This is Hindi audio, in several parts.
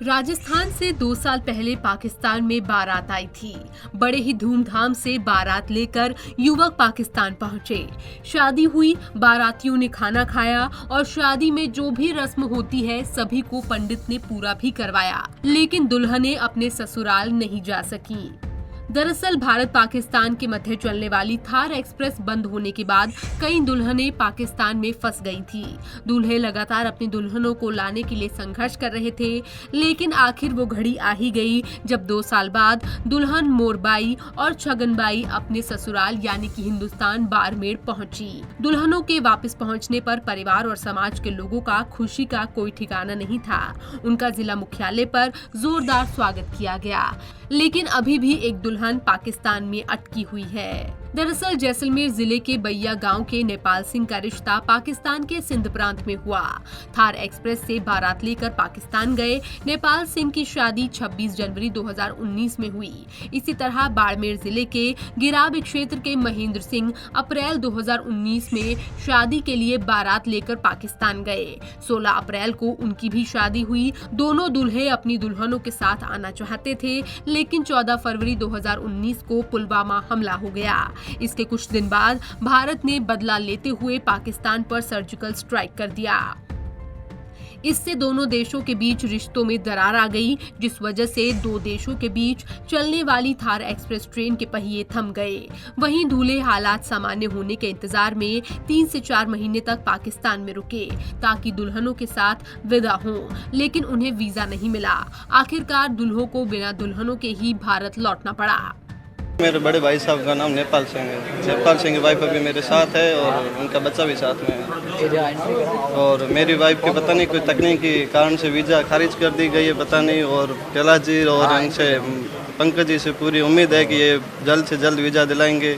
राजस्थान से 2 साल पहले पाकिस्तान में बारात आई थी। बड़े ही धूमधाम से बारात लेकर युवक पाकिस्तान पहुंचे। शादी हुई, बारातियों ने खाना खाया और शादी में जो भी रस्म होती है सभी को पंडित ने पूरा भी करवाया, लेकिन दुल्हनें अपने ससुराल नहीं जा सकी। दरअसल भारत पाकिस्तान के मध्य चलने वाली थार एक्सप्रेस बंद होने के बाद कई दुल्हनें पाकिस्तान में फंस गई थी। दूल्हे लगातार अपनी दुल्हनों को लाने के लिए संघर्ष कर रहे थे, लेकिन आखिर वो घड़ी आ ही गई जब 2 साल बाद दुल्हन मोरबाई और छगनबाई अपने ससुराल यानी कि हिंदुस्तान बाड़मेर पहुंची। दुल्हनों के वापस पहुंचने पर परिवार और समाज के लोगों का खुशी का कोई ठिकाना नहीं था। उनका जिला मुख्यालय पर जोरदार स्वागत किया गया, लेकिन अभी भी एक दुल्हन पाकिस्तान में अटकी हुई है। दरअसल जैसलमेर जिले के बैया गांव के नेपाल सिंह का रिश्ता पाकिस्तान के सिंध प्रांत में हुआ। थार एक्सप्रेस से बारात लेकर पाकिस्तान गए नेपाल सिंह की शादी 26 जनवरी 2019 में हुई। इसी तरह बाड़मेर जिले के गिराब क्षेत्र के महेंद्र सिंह अप्रैल 2019 में शादी के लिए बारात लेकर पाकिस्तान गए। 16 अप्रैल को उनकी भी शादी हुई। दोनों दूल्हे अपनी दुल्हनों के साथ आना चाहते थे, लेकिन 14 फरवरी 2019 को पुलवामा हमला हो गया। इसके कुछ दिन बाद भारत ने बदला लेते हुए पाकिस्तान पर सर्जिकल स्ट्राइक कर दिया। इससे दोनों देशों के बीच रिश्तों में दरार आ गई, जिस वजह से 2 देशों के बीच चलने वाली थार एक्सप्रेस ट्रेन के पहिए थम गए। वहीं दूल्हे हालात सामान्य होने के इंतजार में 3 से 4 महीने तक पाकिस्तान में रुके ताकि दुल्हनों के साथ विदा हों, लेकिन उन्हें वीजा नहीं मिला। आखिरकार दुल्हों को बिना दुल्हनों के ही भारत लौटना पड़ा। मेरे बड़े भाई साहब का नाम नेपाल सिंह है। नेपाल सिंह की वाइफ अभी मेरे साथ है और उनका बच्चा भी साथ में है। और मेरी वाइफ के पता नहीं कोई तकनीकी कारण से वीज़ा खारिज कर दी गई है, पता नहीं। और कैलाश जी और इनसे पंकज जी से पूरी उम्मीद है कि ये जल्द से जल्द वीज़ा दिलाएंगे।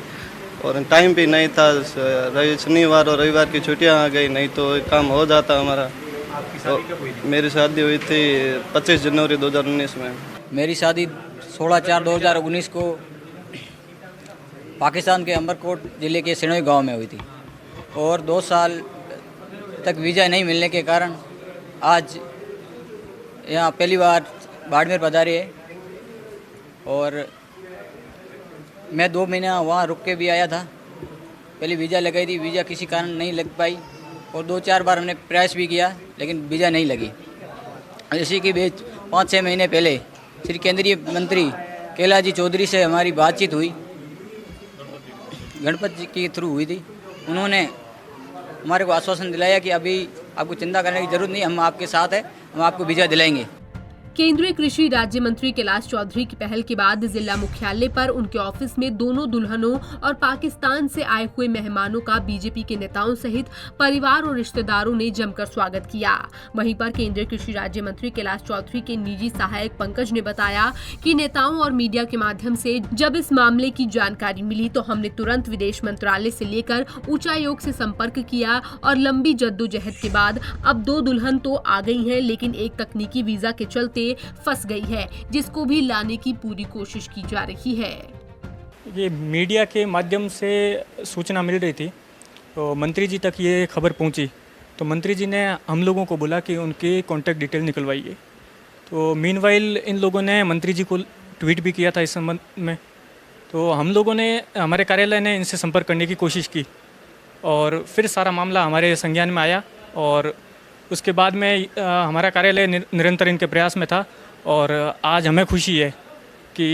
और टाइम भी नहीं था, शनिवार और रविवार की छुट्टियाँ आ गई, नहीं तो काम हो जाता हमारा। तो मेरी शादी हुई थी 25 जनवरी 2019 में। मेरी शादी 16/4/2019 को पाकिस्तान के अमरकोट ज़िले के सिनोई गांव में हुई थी। और 2 साल तक वीज़ा नहीं मिलने के कारण आज यहाँ पहली बार बाड़मेर पधारी है। और मैं 2 महीना वहाँ रुक के भी आया था। पहले वीज़ा लगाई थी, वीज़ा किसी कारण नहीं लग पाई और 2-4 बार हमने प्रयास भी किया, लेकिन वीज़ा नहीं लगी। इसी के बीच 5-6 महीने पहले श्री केंद्रीय मंत्री कैलाश जी चौधरी से हमारी बातचीत हुई, गणपत जी के थ्रू हुई थी। उन्होंने हमारे को आश्वासन दिलाया कि अभी आपको चिंता करने की जरूरत नहीं, हम आपके साथ हैं, हम आपको वीज़ा दिलाएंगे। केंद्रीय कृषि राज्य मंत्री कैलाश चौधरी की पहल के बाद जिला मुख्यालय पर उनके ऑफिस में दोनों दुल्हनों और पाकिस्तान से आए हुए मेहमानों का बीजेपी के नेताओं सहित परिवार और रिश्तेदारों ने जमकर स्वागत किया। वहीं पर केंद्रीय कृषि राज्य मंत्री कैलाश चौधरी के निजी सहायक पंकज ने बताया कि नेताओं और मीडिया के माध्यम से जब इस मामले की जानकारी मिली तो हमने तुरंत विदेश मंत्रालय से लेकर उच्चायोग से संपर्क किया और लंबी जद्दोजहद के बाद अब 2 दुल्हन तो आ गई हैं, लेकिन एक तकनीकी वीजा के चलते फंस गई है, जिसको भी लाने की पूरी कोशिश की जा रही है। ये मीडिया के माध्यम से सूचना मिल रही थी, तो मंत्री जी तक ये खबर पहुंची, तो मंत्री जी ने हम लोगों को बोला कि उनके कॉन्टैक्ट डिटेल निकलवाइए। तो मीनवाइल इन लोगों ने मंत्री जी को ट्वीट भी किया था इस संबंध में। तो हम लोगों ने, हमारे कार्यालय ने इनसे संपर्क करने की कोशिश की और फिर सारा मामला हमारे संज्ञान में आया। और उसके बाद में हमारा कार्यालय निरंतर इनके प्रयास में था। और आज हमें खुशी है कि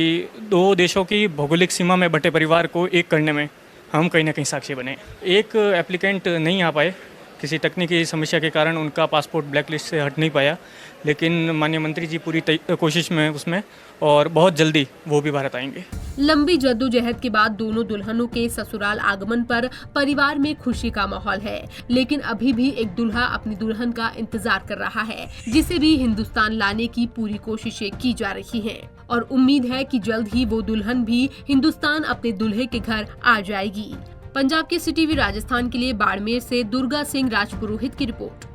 2 देशों की भौगोलिक सीमा में बटे परिवार को एक करने में हम कहीं ना कहीं साक्षी बने। एक एप्लीकेंट नहीं आ पाए, किसी तकनीकी समस्या के कारण उनका पासपोर्ट ब्लैकलिस्ट से हट नहीं पाया, लेकिन माननीय मंत्री जी पूरी कोशिश में उसमें, और बहुत जल्दी वो भी भारत आएंगे। लंबी जद्दोजहद के बाद दोनों दुल्हनों के ससुराल आगमन पर परिवार में खुशी का माहौल है, लेकिन अभी भी एक दूल्हा अपनी दुल्हन का इंतजार कर रहा है, जिसे भी हिंदुस्तान लाने की पूरी कोशिशें की जा रही हैं। और उम्मीद है कि जल्द ही वो दुल्हन भी हिंदुस्तान अपने दूल्हे के घर आ जाएगी। पंजाब के सिटी टीवी राजस्थान के लिए बाड़मेर से दुर्गा सिंह राजपुरोहित की रिपोर्ट।